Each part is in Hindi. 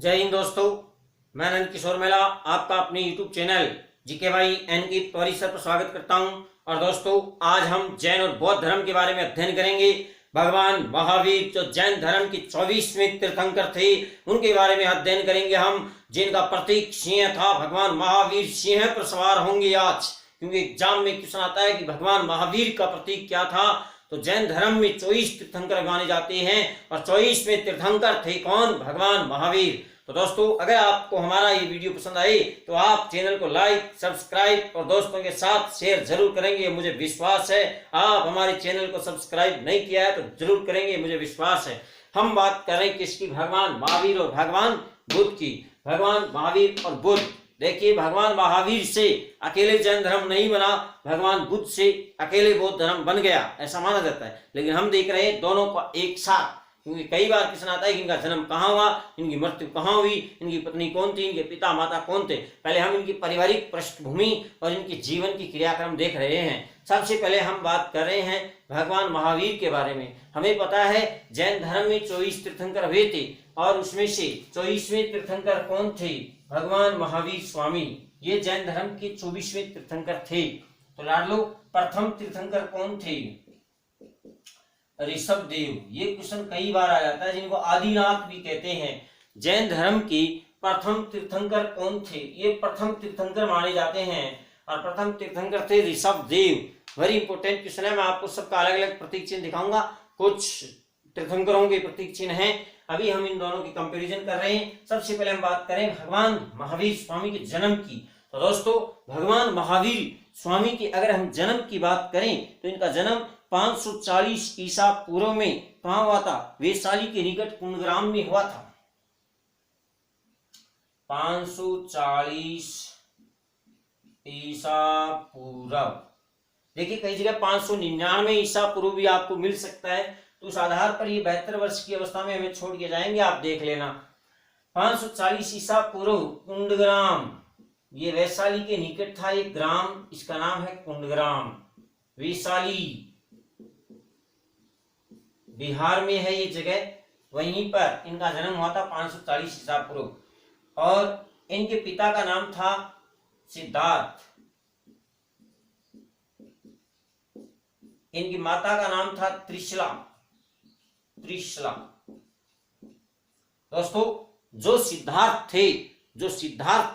जय हिंद दोस्तों, मैं नंद किशोर मेला आपका अपने YouTube चैनल जीके भाई एन की परिसर पर स्वागत करता हूं। और दोस्तों, आज हम जैन और बौद्ध धर्म के बारे में अध्ययन करेंगे। भगवान महावीर जो जैन धर्म के 24वें तीर्थंकर थे, उनके बारे में अध्ययन करेंगे हम, जिनका प्रतीक सिंह था। भगवान महावीर सिंह पर सवार होंगे आज, क्योंकि एग्जाम में क्वेश्चन आता है कि भगवान महावीर का प्रतीक क्या था। तो जैन धर्म में 24 तीर्थंकर माने जाते हैं और 24वें तीर्थंकर थे कौन? भगवान महावीर। तो दोस्तों, अगर आपको हमारा ये वीडियो पसंद आए तो आप चैनल को लाइक, सब्सक्राइब और दोस्तों के साथ शेयर जरूर करेंगे। मुझे विश्वास है आप हमारे चैनल को सब्सक्राइब नहीं किया है तो जरूर करेंगे, मुझे विश्वास है। हम बात कर रहे हैं किसकी? भगवान महावीर और भगवान बुद्ध की। भगवान महावीर और बुद्ध, देखिए, भगवान महावीर से अकेले जैन धर्म नहीं बना, भगवान बुद्ध से अकेले बौद्ध धर्म बन गया, ऐसा माना जाता है। लेकिन हम देख रहे हैं दोनों का एक साथ, क्योंकि कई बार प्रश्न आता है कि इनका जन्म कहाँ हुआ, इनकी मृत्यु कहाँ हुई, इनकी पत्नी कौन थी, इनके पिता माता कौन थे। पहले हम इनकी पारिवारिक पृष्ठभूमि और इनके जीवन की क्रियाक्रम देख रहे हैं। सबसे पहले हम बात कर रहे हैं भगवान महावीर के बारे में। हमें पता है जैन धर्म में 24 तीर्थंकर हुए थे और उसमें से 24वें तीर्थंकर कौन थे? भगवान महावीर स्वामी। ये जैन धर्म के 24वें तीर्थंकर थे। तो लाडलो, प्रथम तीर्थंकर कौन थे? ऋषभ देव। ये क्वेश्चन कई बार आ जाता है, जिनको आदिनाथ भी कहते हैं। जैन धर्म के प्रथम तीर्थंकर कौन थे? ये प्रथम तीर्थंकर माने जाते हैं और प्रथम तीर्थंकर थे Rishabh Dev. Very important question है। मैं आपको सबका अलग अलग प्रतीक चिन्ह दिखाऊंगा। कुछ तीर्थंकरों के प्रतीक चिन्ह हैं, अभी हम इन दोनों की कंपैरिजन कर रहे हैं। सबसे पहले हम बात करें भगवान महावीर स्वामी के जन्म की। तो दोस्तों, भगवान महावीर स्वामी की अगर हम जन्म की बात करें तो इनका जन्म 540 ईसा पूर्व में कहां हुआ था? वैशाली के निकट कुंडग्राम में हुआ था। 540 ईसा पूर्व। देखिए, कई जगह 599 ईसा पूर्व भी आपको मिल सकता है, तो उस आधार पर ये 72 वर्ष की अवस्था में हमें छोड़ के जाएंगे, आप देख लेना। 540 ईसा पूर्व कुंडग्राम, ये वैशाली के निकट था एक ग्राम, इसका नाम है कुंडग्राम। वैशाली बिहार में है ये जगह, वहीं पर इनका जन्म हुआ था 540 ईसा पूर्व। और इनके पिता का नाम था सिद्धार्थ, इनकी माता का नाम था त्रिशला। दोस्तों, जो सिद्धार्थ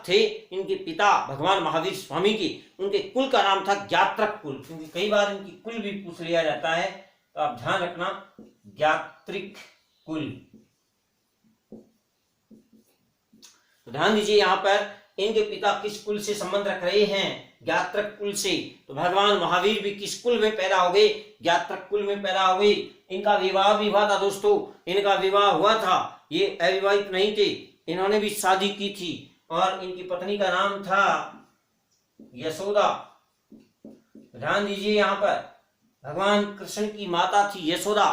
थे इनके पिता भगवान महावीर स्वामी की, उनके कुल का नाम था ज्ञात्रक कुल, क्योंकि कई बार इनकी कुल भी पूछ लिया जाता है, तो आप ध्यान रखना, ज्ञात्रिक कुल। तो ध्यान दीजिए, यहां पर इनके पिता किस कुल से संबंध रख रहे हैं? ज्ञात्रक कुल से। तो भगवान महावीर भी किस कुल में पैदा हो गए? ज्ञात्रक कुल में पैदा हो गए। इनका विवाह भी हुआ था दोस्तों, इनका विवाह हुआ था, ये अविवाहित नहीं थे, इन्होंने भी शादी की थी और इनकी पत्नी का नाम था यशोदा। ध्यान दीजिए, यहाँ पर भगवान कृष्ण की माता थी यशोदा,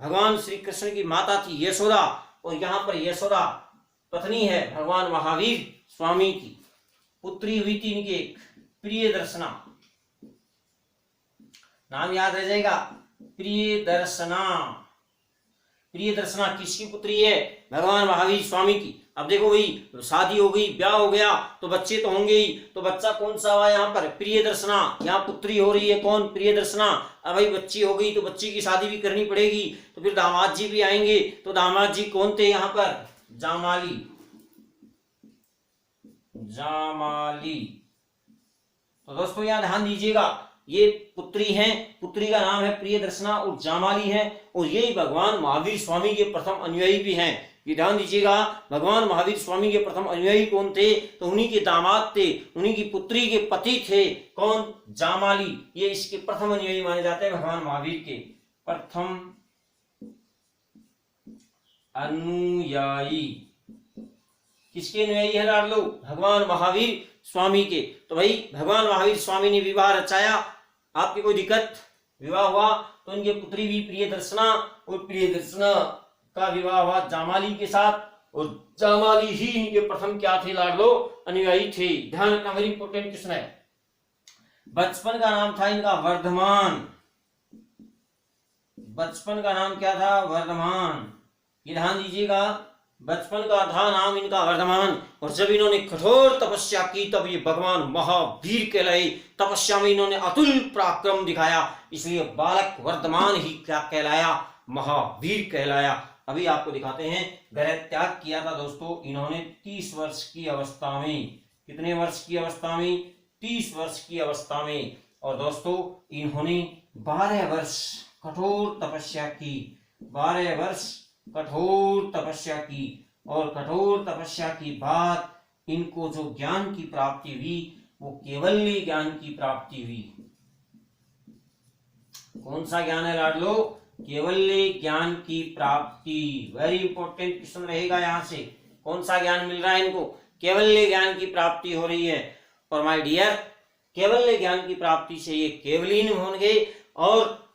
भगवान श्री कृष्ण की माता थी यशोदा, और यहाँ पर यशोदा पत्नी है भगवान महावीर स्वामी की। पुत्री हुई थी इनकी एक, प्रियदर्शना, नाम याद रह जाएगा, प्रियदर्शना। प्रियदर्शना किसकी पुत्री है? भगवान महावीर स्वामी की। अब देखो भाई, शादी हो गई, ब्याह हो गया, तो बच्चे तो होंगे ही, तो बच्चा कौन सा हुआ यहाँ पर? प्रियदर्शना। यहाँ पुत्री हो रही है कौन? प्रियदर्शना। अब भाई बच्ची हो गई तो बच्ची की शादी भी करनी पड़ेगी, तो फिर दामाद जी भी आएंगे, तो दामाद जी कौन थे यहाँ पर? जामाली। तो दोस्तों, यहाँ ध्यान दीजिएगा, ये पुत्री हैं, पुत्री का नाम है प्रियदर्शना और जामाली है, और यही भगवान महावीर स्वामी के प्रथम अनुयायी भी हैं। ये ध्यान दीजिएगा, भगवान महावीर स्वामी के प्रथम अनुयायी कौन थे? तो उन्हीं के दामाद थे, उन्हीं की पुत्री के पति थे कौन? जामाली। ये इसके प्रथम अनुयायी माने जाते हैं भगवान महावीर के। प्रथम अनुयायी किसके अनुयायी है लाडलो? भगवान महावीर स्वामी के। तो भाई भगवान महावीर स्वामी ने विवाह रचाया, आपकी कोई दिक्कत? विवाह हुआ तो इनके पुत्री भी प्रियदर्शना, और प्रियदर्शना का विवाह हुआ जामाली के साथ, और जामाली ही इनके प्रथम क्या थे लाडलो? अनुयायी थे। ध्यान रखना, वेरी इंपॉर्टेंट क्वेश्चन है। बचपन का नाम था इनका वर्धमान। बचपन का नाम क्या था? वर्धमान। ये ध्यान दीजिएगा, बचपन का था नाम इनका वर्धमान, और जब इन्होंने कठोर तपस्या की तब ये भगवान महावीर कहलाए। तपस्या में इन्होंने अतुल पराक्रम दिखाया, इसलिए बालक वर्धमान ही क्या कहलाया, महावीर कहलाया। अभी आपको दिखाते हैं। ग्रह त्याग किया था दोस्तों इन्होंने 30 वर्ष की अवस्था में। कितने वर्ष की अवस्था में? 30 वर्ष की अवस्था में। और दोस्तों इन्होंने 12 वर्ष कठोर तपस्या की, 12 वर्ष कठोर तपस्या की, और कठोर तपस्या की बाद इनको जो ज्ञान की प्राप्ति हुई वो केवल्य ज्ञान की प्राप्ति हुई। कौन सा ज्ञान है लाडलो? केवल्य ज्ञान की प्राप्ति। वेरी इंपॉर्टेंट क्वेश्चन रहेगा यहाँ से। कौन सा ज्ञान मिल रहा है इनको? केवल्य ज्ञान की प्राप्ति हो रही है। और माय डियर, केवल्य ज्ञान की प्राप्ति से ये केवलीन होंगे और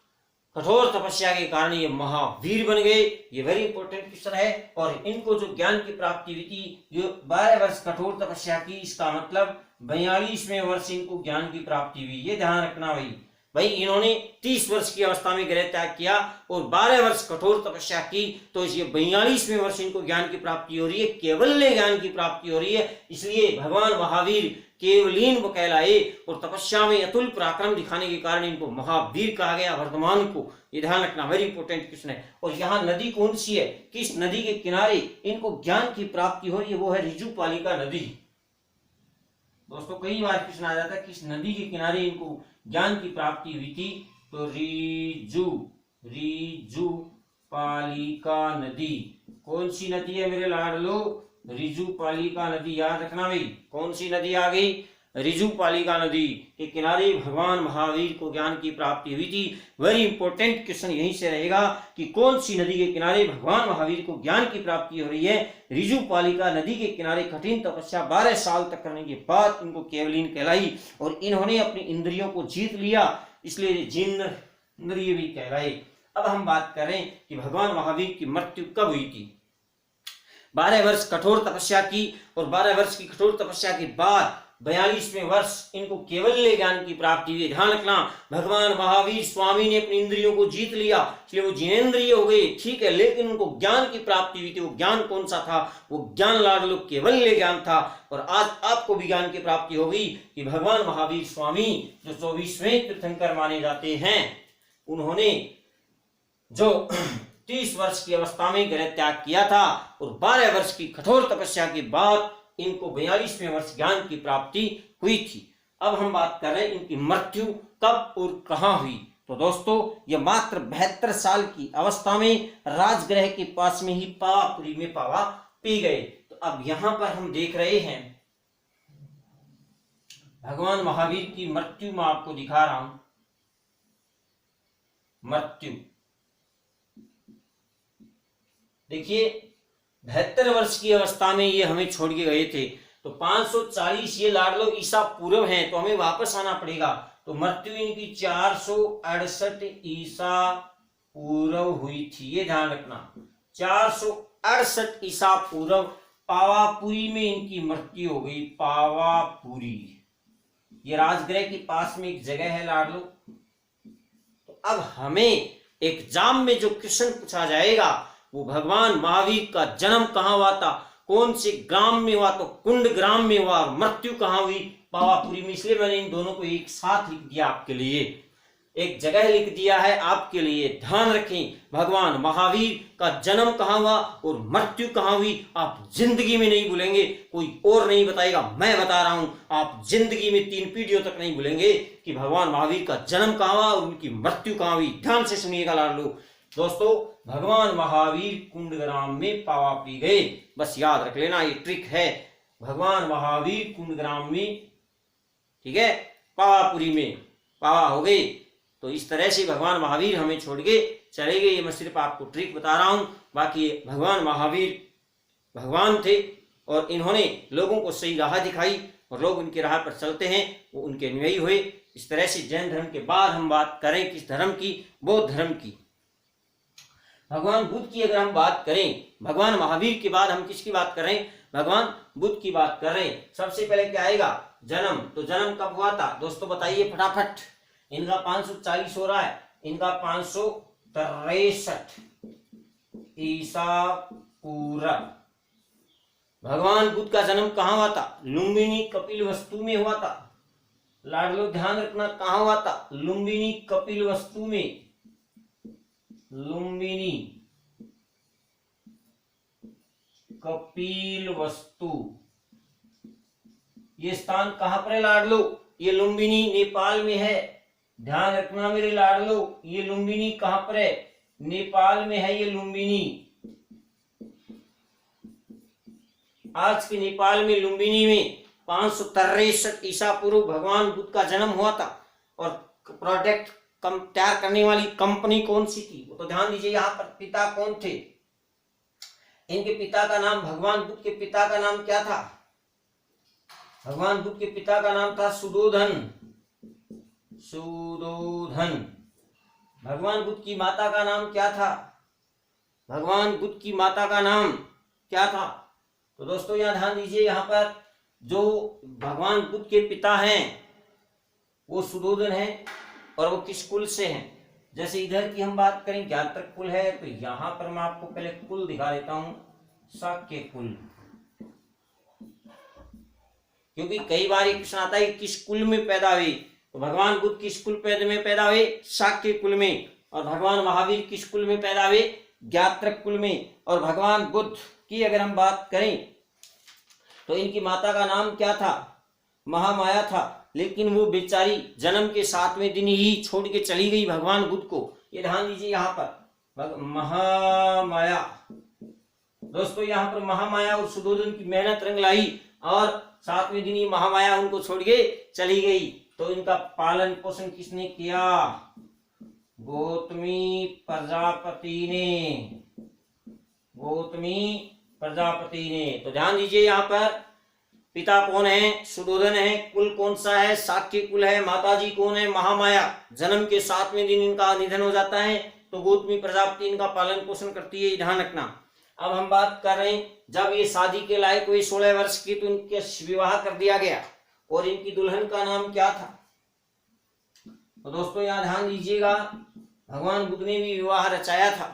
कठोर तपस्या के कारण ये महावीर बन गए। ये वेरी इंपॉर्टेंट क्वेश्चन है। और इनको जो ज्ञान की प्राप्ति हुई थी, जो 12 वर्ष कठोर तपस्या की, इसका मतलब 42वें वर्ष इनको ज्ञान की प्राप्ति हुई। ये ध्यान रखना भाई इन्होंने 30 वर्ष की अवस्था में गृह त्याग किया और 12 वर्ष कठोर तपस्या की, तो ये 42वें वर्ष इनको ज्ञान की प्राप्ति हो रही है, केवल्य ज्ञान की प्राप्ति हो रही है। इसलिए भगवान महावीर केवलीन कहलाए और तपस्या में अतुल पराक्रम दिखाने के कारण इनको महावीर कहा गया, वर्धमान को। ये ध्यान रखना, वेरी इंपॉर्टेंट क्वेश्चन है। और यहाँ नदी कौन सी है, किस नदी के किनारे इनको ज्ञान की प्राप्ति हो रही है? वो है रिजुपालिका नदी। दोस्तों कई बार क्वेश्चन आ जाता है किस नदी के किनारे इनको ज्ञान की प्राप्ति हुई थी, तो रिजुपालिका नदी। कौन सी नदी है मेरे लाडलो? रिजुपालिका नदी। याद रखना भाई, कौन सी नदी आ गई? रिजुपालिका नदी के किनारे भगवान महावीर को ज्ञान की प्राप्ति हुई थी। वेरी इंपॉर्टेंट क्वेश्चन यहीं से रहेगा कि कौन सी नदी के किनारे भगवान महावीर को ज्ञान की प्राप्ति हो रही है? रिजुपालिका नदी के किनारे कठिन तपस्या 12 साल तक करने के बाद इनको केवलीन कहलाई और इन्होंने अपनी इंद्रियों को जीत लिया, इसलिए जिनेंद्रिय भी कहलाए। अब हम बात करें कि भगवान महावीर की मृत्यु कब हुई थी। 12 वर्ष कठोर तपस्या की और 12 वर्ष की कठोर तपस्या के बाद 42वें वर्ष इनको केवल्य ज्ञान की प्राप्ति हुई। ध्यान रखना, भगवान महावीर स्वामी ने अपनी इंद्रियों को जीत लिया, इसलिए वो जिनेंद्रिय हो गए, ठीक है, लेकिन उनको ज्ञान की प्राप्ति हुई थी। वो ज्ञान कौन सा था? वो ज्ञान लाडलो केवल्य ज्ञान था। और आज आपको भी ज्ञान की प्राप्ति होगी कि भगवान महावीर स्वामी जो 24वें तीर्थंकर माने जाते हैं, उन्होंने जो 30 वर्ष की अवस्था में गृह त्याग किया था और 12 वर्ष की कठोर तपस्या के बाद इनको 42वें वर्ष ज्ञान की प्राप्ति हुई थी। अब हम बात कर रहे हैं इनकी मृत्यु कब और कहां हुई। तो दोस्तों ये मात्र 72 साल की अवस्था में राजगृह के पास में ही पावापुरी में पावा पी गए। तो अब यहां पर हम देख रहे हैं भगवान महावीर की मृत्यु में आपको दिखा रहा हूं। मृत्यु देखिए, 72 वर्ष की अवस्था में ये हमें छोड़ के गए थे, तो 540 ये लाडलो ईसा पूर्व हैं, तो हमें वापस आना पड़ेगा। तो मृत्यु इनकी 468 ईसा पूर्व हुई थी। ये ध्यान रखना, 468 ईसा पूर्व पावापुरी में इनकी मृत्यु हो गई। पावापुरी ये राजगृह के पास में एक जगह है लाडलो। तो अब हमें एग्जाम में जो क्वेश्चन पूछा जाएगा वो भगवान महावीर का जन्म कहाँ हुआ था, कौन से ग्राम में हुआ, तो कुंड ग्राम में हुआ। मृत्यु कहाँ हुई? पावापुरी में। इसलिए मैंने इन दोनों को एक साथ लिख दिया आपके लिए, एक जगह लिख दिया है आपके लिए। ध्यान रखें, भगवान महावीर का जन्म कहाँ हुआ और मृत्यु कहाँ हुई, आप जिंदगी में नहीं भूलेंगे, कोई और नहीं बताएगा, मैं बता रहा हूं। आप जिंदगी में 3 पीढ़ियों तक नहीं भूलेंगे कि भगवान महावीर का जन्म कहाँ हुआ और उनकी मृत्यु कहाँ हुई। ध्यान से सुनिएगा लाडलो। दोस्तों भगवान महावीर कुंडग्राम में पावा पी गए, बस याद रख लेना, ये ट्रिक है। भगवान महावीर कुंडग्राम में, ठीक है, पावापुरी में पावा हो गए। तो इस तरह से भगवान महावीर हमें छोड़ के चले गए। ये मैं सिर्फ आपको ट्रिक बता रहा हूं, बाकी भगवान महावीर भगवान थे और इन्होंने लोगों को सही राह दिखाई और लोग उनकी राह पर चलते हैं, वो उनके अनुयायी हुए। इस तरह से जैन धर्म के बाद हम बात करें किस धर्म की? बौद्ध धर्म की। भगवान बुद्ध की अगर हम बात करें, भगवान महावीर के बाद हम किसकी बात कर रहे हैं? भगवान बुद्ध की बात कर रहे हैं। सबसे पहले क्या आएगा? जन्म। तो जन्म कब हुआ था दोस्तों बताइए फटाफट। इनका 540 हो रहा है, इनका 563 ईसा पूर्व। भगवान बुद्ध का जन्म कहाँ हुआ था? लुम्बिनी कपिलवस्तु में हुआ था। लाडलो ध्यान रखना, कहाँ हुआ था? लुम्बिनी कपिलवस्तु में। लुम्बिनी कपिलवस्तु, ये स्थान कहां पर है लाडलो? ये लुम्बिनी नेपाल में है। ध्यान रखना मेरे लाडलो, ये लुम्बिनी कहां पर है? नेपाल में है ये लुम्बिनी। आज के नेपाल में लुम्बिनी में 563 ईसा पूर्व भगवान बुद्ध का जन्म हुआ था। और प्रोडक्ट तैयार करने वाली कंपनी कौन सी थी वो तो ध्यान दीजिए। यहाँ पर पिता कौन थे? इनके पिता का नाम, भगवान बुद्ध के पिता का नाम क्या था? भगवान बुद्ध के पिता का नाम था सुदोधन। सुदोधन। भगवान बुद्ध की माता का नाम क्या था? भगवान बुद्ध की माता का नाम क्या था? तो दोस्तों यहाँ ध्यान दीजिए, यहाँ पर जो भगवान बुद्ध के पिता हैं वो सुदोधन है। और वो किस कुल से हैं? जैसे इधर की हम बात करें ज्ञात्रक कुल है, तो यहां पर मैं आपको पहले कुल दिखा देता हूं, शाक्य कुल। क्योंकि कई बार ये प्रश्न आता है किस कुल में पैदा हुए, तो भगवान बुद्ध किस कुल में पैदा हुए? शाक्य कुल में। और भगवान महावीर किस कुल में पैदा हुए? ज्ञात्रक कुल में। और भगवान बुद्ध की अगर हम बात करें तो इनकी माता का नाम क्या था? महामाया था। लेकिन वो बेचारी जन्म के 7वें दिन ही छोड़ के चली गई भगवान बुद्ध को। ये ध्यान दीजिए यहाँ पर महामाया। दोस्तों यहाँ पर महामाया और सुदोधन की मेहनत रंग लाई और 7वें दिन ही महामाया उनको छोड़ के चली गई। तो इनका पालन पोषण किसने किया? गौतमी प्रजापति ने। गौतमी प्रजापति ने। तो ध्यान दीजिए यहाँ पर पिता कौन है? सुदोधन है। कुल कौन सा है? शाक्य कुल है। माताजी कौन है? महामाया। जन्म के 7वें दिन इनका निधन हो जाता है तो गौतमी प्रजापति इनका पालन पोषण करती है, ध्यान रखना। अब हम बात कर रहे हैं जब ये शादी के लायक हुई 16 वर्ष की तो इनके विवाह कर दिया गया। और इनकी दुल्हन का नाम क्या था? तो दोस्तों यहाँ ध्यान दीजिएगा, भगवान बुद्ध ने भी विवाह रचाया था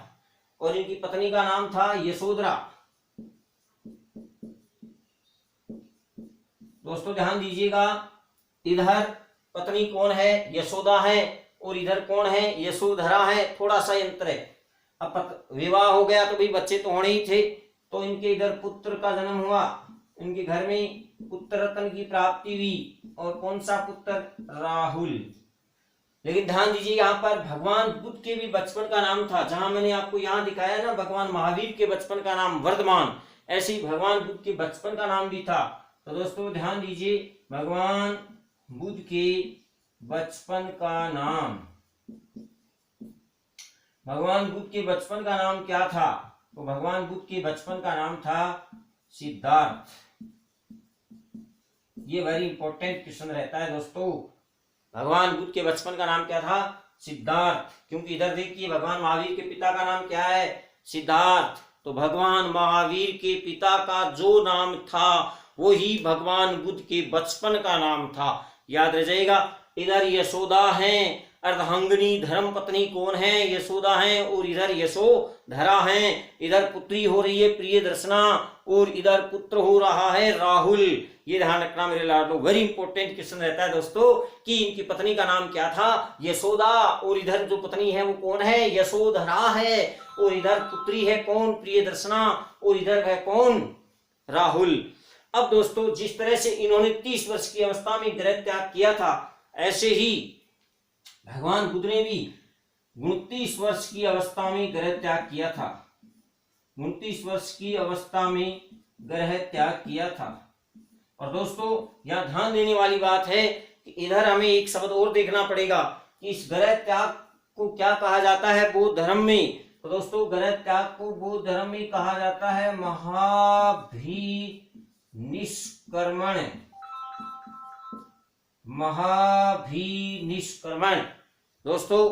और इनकी पत्नी का नाम था यशोधरा। दोस्तों ध्यान दीजिएगा, इधर पत्नी कौन है? यशोदा है। और इधर कौन है? यशोधरा है। थोड़ा सा अंतर है। अब विवाह हो गया तो भाई बच्चे तो होने ही थे, तो इनके इधर पुत्र का जन्म हुआ। इनके घर में पुत्र रत्न की प्राप्ति हुई। और कौन सा पुत्र? राहुल। लेकिन ध्यान दीजिए यहाँ पर भगवान बुद्ध के भी बचपन का नाम था। जहां मैंने आपको यहाँ दिखाया ना भगवान महावीर के बचपन का नाम वर्धमान, ऐसे ही भगवान बुद्ध के बचपन का नाम भी था। तो दोस्तों ध्यान दीजिए, भगवान बुद्ध के बचपन का नाम, भगवान बुद्ध के बचपन का नाम क्या था? तो भगवान बुद्ध के बचपन का नाम था सिद्धार्थ। ये वेरी इंपॉर्टेंट क्वेश्चन रहता है दोस्तों। भगवान बुद्ध के बचपन का नाम क्या था? सिद्धार्थ। क्योंकि इधर देखिए भगवान महावीर के पिता का नाम क्या है? सिद्धार्थ। तो भगवान महावीर के पिता का जो नाम था वो ही भगवान बुद्ध के बचपन का नाम था, याद रह जाएगा। इधर यशोदा है, अर्धांगिनी धर्म पत्नी कौन है? यशोदा है। और इधर यशोधरा है। इधर पुत्री हो रही है प्रियदर्शना और इधर पुत्र हो रहा है राहुल। ये ध्यान रखना मेरे लाडलो, वेरी इंपॉर्टेंट क्वेश्चन रहता है दोस्तों कि इनकी पत्नी का नाम क्या था? यशोदा। और इधर जो पत्नी है वो कौन है? यशोधरा है। और इधर पुत्री है कौन? प्रियदर्शना। और इधर है कौन? राहुल। अब दोस्तों जिस तरह से इन्होंने 30 वर्ष की अवस्था में गृह त्याग किया था, ऐसे ही भगवान बुद्ध ने भी 29 वर्ष की अवस्था में गृह त्याग किया था। 29 वर्ष की अवस्था में गृह त्याग किया था। और दोस्तों यह ध्यान देने वाली बात है कि इधर हमें एक शब्द और देखना पड़ेगा कि इस गृह त्याग को क्या कहा जाता है बौद्ध धर्म में। तो दोस्तों गृह त्याग को बौद्ध धर्म में कहा जाता है महाभिनिष्क्रमण। महाभिनिष्क्रमण। दोस्तों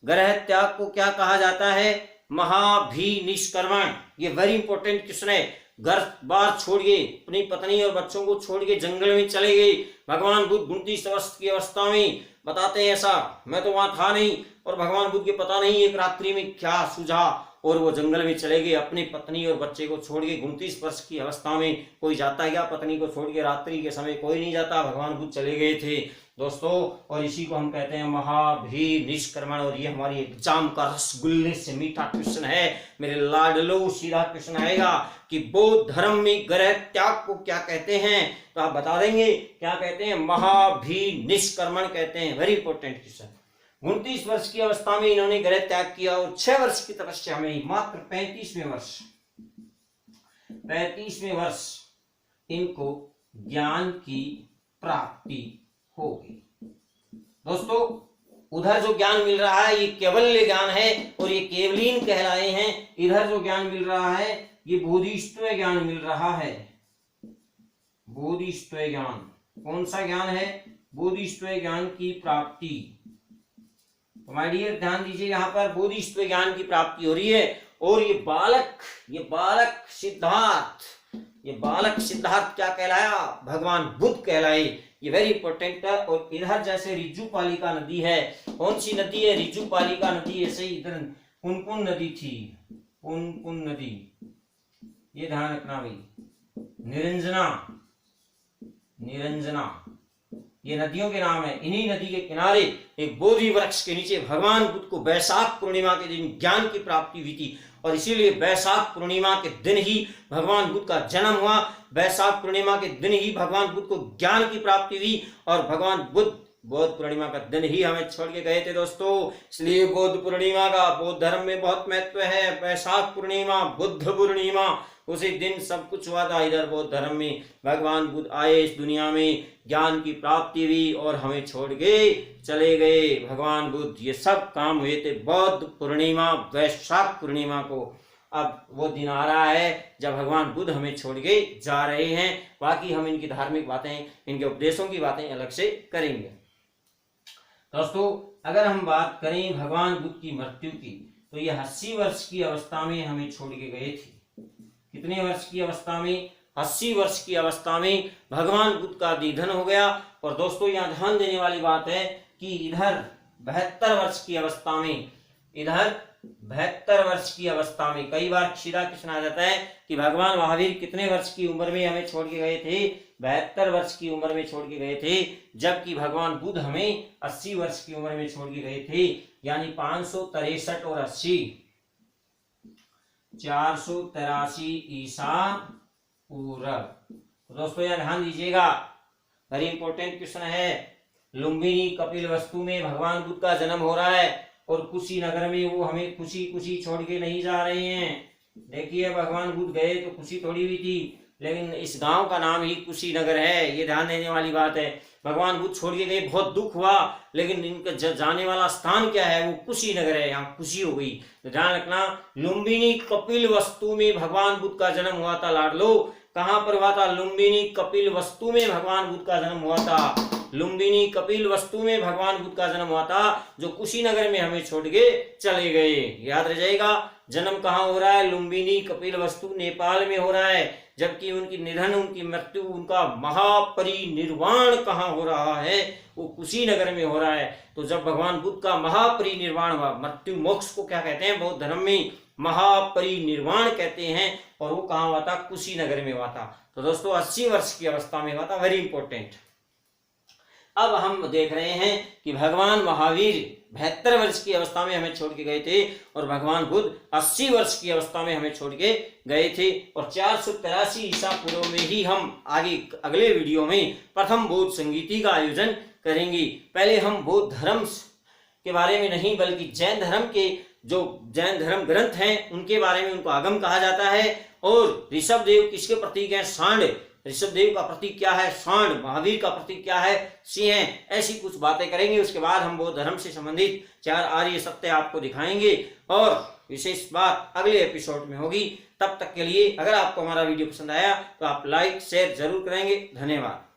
गृह त्याग को क्या कहा जाता है? महाभिनिष्क्रमण। ये वेरी इंपॉर्टेंट क्वेश्चन है। घर बार छोड़ के अपनी पत्नी और बच्चों को छोड़ के जंगल में चले गए भगवान बुद्ध 29 वर्ष की अवस्था में। बताते हैं ऐसा, मैं तो वहां था नहीं और भगवान बुद्ध के पता नहीं एक रात्रि में क्या सूझा और वो जंगल में चले गए अपनी पत्नी और बच्चे को छोड़ के। 29 वर्ष की अवस्था में कोई जाता क्या पत्नी को छोड़ के? रात्रि के समय कोई नहीं जाता, भगवान बुद्ध चले गए थे दोस्तों। और इसी को हम कहते हैं महावीर निष्क्रमण। और ये हमारी एग्जाम का रसगुल्ले से मीठा क्वेश्चन है मेरे लाडलो। सीधा क्वेश्चन आएगा कि बौद्ध धर्म में गृह त्याग को क्या कहते हैं, तो आप बता देंगे क्या कहते हैं? महावीर निष्क्रमण कहते हैं। Very important question. 29 वर्ष की अवस्था में इन्होंने गृह त्याग किया और 6 वर्ष की तपस्या में मात्र 35वें वर्ष इनको ज्ञान की प्राप्ति हो गई। दोस्तों उधर जो ज्ञान मिल रहा है ये केवल्य ज्ञान है और ये केवलीन कहलाए हैं। इधर जो ज्ञान मिल रहा है ये बोधिसत्व ज्ञान मिल रहा है। बोधिसत्व ज्ञान कौन सा ज्ञान है? बोधिसत्व ज्ञान की प्राप्ति। तो माय डियर ध्यान दीजिए, यहाँ पर बोधिसत्व ज्ञान की प्राप्ति हो रही है। और ये बालक सिद्धार्थ क्या कहलाया? भगवान बुद्ध कहलाए। ये वेरी इंपॉर्टेंट है। और इधर जैसे रिजुपालिका नदी है, कौन सी नदी है? रिजुपालिका नदी। ऐसे ही इधर पुनपुन नदी थी, पुनपुन नदी, ये ध्यान रखना भाई। निरंजना, ये नदियों के नाम है। इन्हीं नदी के किनारे एक बोधि वृक्ष के नीचे भगवान बुद्ध को वैशाख पूर्णिमा के दिन ज्ञान की प्राप्ति हुई थी। और इसीलिए वैशाख पूर्णिमा के दिन ही भगवान बुद्ध का जन्म हुआ। वैशाख पूर्णिमा के दिन ही भगवान बुद्ध को ज्ञान की प्राप्ति हुई। और भगवान बुद्ध बौद्ध पूर्णिमा का दिन ही हमें छोड़ के गए थे दोस्तों। इसलिए बौद्ध पूर्णिमा का बौद्ध धर्म में बहुत महत्व है। वैशाख पूर्णिमा, बुद्ध पूर्णिमा, उसी दिन सब कुछ हुआ था। इधर बौद्ध धर्म में भगवान बुद्ध आए इस दुनिया में, ज्ञान की प्राप्ति हुई और हमें छोड़ के चले गए भगवान बुद्ध। ये सब काम हुए थे बौद्ध पूर्णिमा, वैशाख पूर्णिमा को। अब वो दिन आ रहा है जब भगवान बुद्ध हमें छोड़ के जा रहे हैं। बाकी हम इनकी धार्मिक बातें, इनके उपदेशों की बातें अलग से करेंगे। दोस्तों अगर हम बात करें भगवान बुद्ध की मृत्यु की, तो ये 80 वर्ष की अवस्था में हमें छोड़ के गए थे। कितने वर्ष की अवस्था में? 80 वर्ष की अवस्था में भगवान बुद्ध का निधन हो गया। और दोस्तों यहाँ ध्यान देने वाली बात है कि इधर 72 वर्ष की अवस्था में, कई बार सीधा क्वेश्चन आ जाता है कि भगवान महावीर कितने वर्ष की उम्र में हमें छोड़ के गए थे? 72 वर्ष की उम्र में छोड़ के गए थे। जबकि भगवान बुद्ध हमें 80 वर्ष की उम्र में छोड़ के गए थे। यानी 563 और 80, 483 ईसा पूर्व। दोस्तों यहाँ ध्यान दीजिएगा, वेरी इंपॉर्टेंट क्वेश्चन है। लुम्बिनी कपिल वस्तु में भगवान बुद्ध का जन्म हो रहा है और कुशीनगर में वो हमें खुशी छोड़ के नहीं जा रहे हैं। देखिए भगवान बुद्ध गए तो खुशी थोड़ी हुई थी, लेकिन इस गांव का नाम ही कुशीनगर है। ये ध्यान देने वाली बात है। भगवान बुद्ध छोड़ के गए, बहुत दुख हुआ, लेकिन इनका जाने वाला स्थान क्या है? वो कुशीनगर है। यहाँ खुशी हो गई। तो ध्यान रखना, लुम्बिनी कपिल वस्तु में भगवान बुद्ध का जन्म हुआ था। लाडलो कहाँ पर हुआ था? लुम्बिनी कपिल वस्तु में भगवान बुद्ध का जन्म हुआ था। लुम्बिनी कपिल वस्तु में भगवान बुद्ध का जन्म हुआ था, जो कुशीनगर में हमें छोड़ के चले गए। याद रह जाएगा, जन्म कहाँ हो रहा है? लुम्बिनी कपिल वस्तु नेपाल में हो रहा है। जबकि उनकी निधन, उनकी मृत्यु, उनका महापरिनिर्वाण कहाँ हो रहा है? वो कुशीनगर में हो रहा है। तो जब भगवान बुद्ध का महापरिनिर्वाण हुआ, मृत्यु मोक्ष को क्या कहते हैं? बौद्ध धर्म में महापरिनिर्वाण कहते हैं। और वो कहाँ हुआ था? कुशीनगर में हुआ था। तो दोस्तों 80 वर्ष की अवस्था में हुआ था। Very important. अब हम देख रहे हैं कि भगवान महावीर 72 वर्ष की अवस्था में हमें छोड़ के गए थे और भगवान बुद्ध 80 वर्ष की अवस्था में हमें छोड़ के गए थे। और 483 ईसा पूर्व में ही हम आगे अगले वीडियो में प्रथम बौद्ध संगीति का आयोजन करेंगे। पहले हम बौद्ध धर्म के बारे में नहीं, बल्कि जैन धर्म के जो जैन धर्म ग्रंथ हैं उनके बारे में, उनको आगम कहा जाता है। और ऋषभ देव किसके प्रतीक हैं? सांड। ऋषभ देव का प्रतीक क्या है? सांड। महावीर का प्रतीक क्या है? सिंह। ऐसी कुछ बातें करेंगे। उसके बाद हम बौद्ध धर्म से संबंधित 4 आर्य सत्य आपको दिखाएंगे और विशेष बात अगले एपिसोड में होगी। तब तक के लिए अगर आपको हमारा वीडियो पसंद आया तो आप लाइक शेयर जरूर करेंगे। धन्यवाद।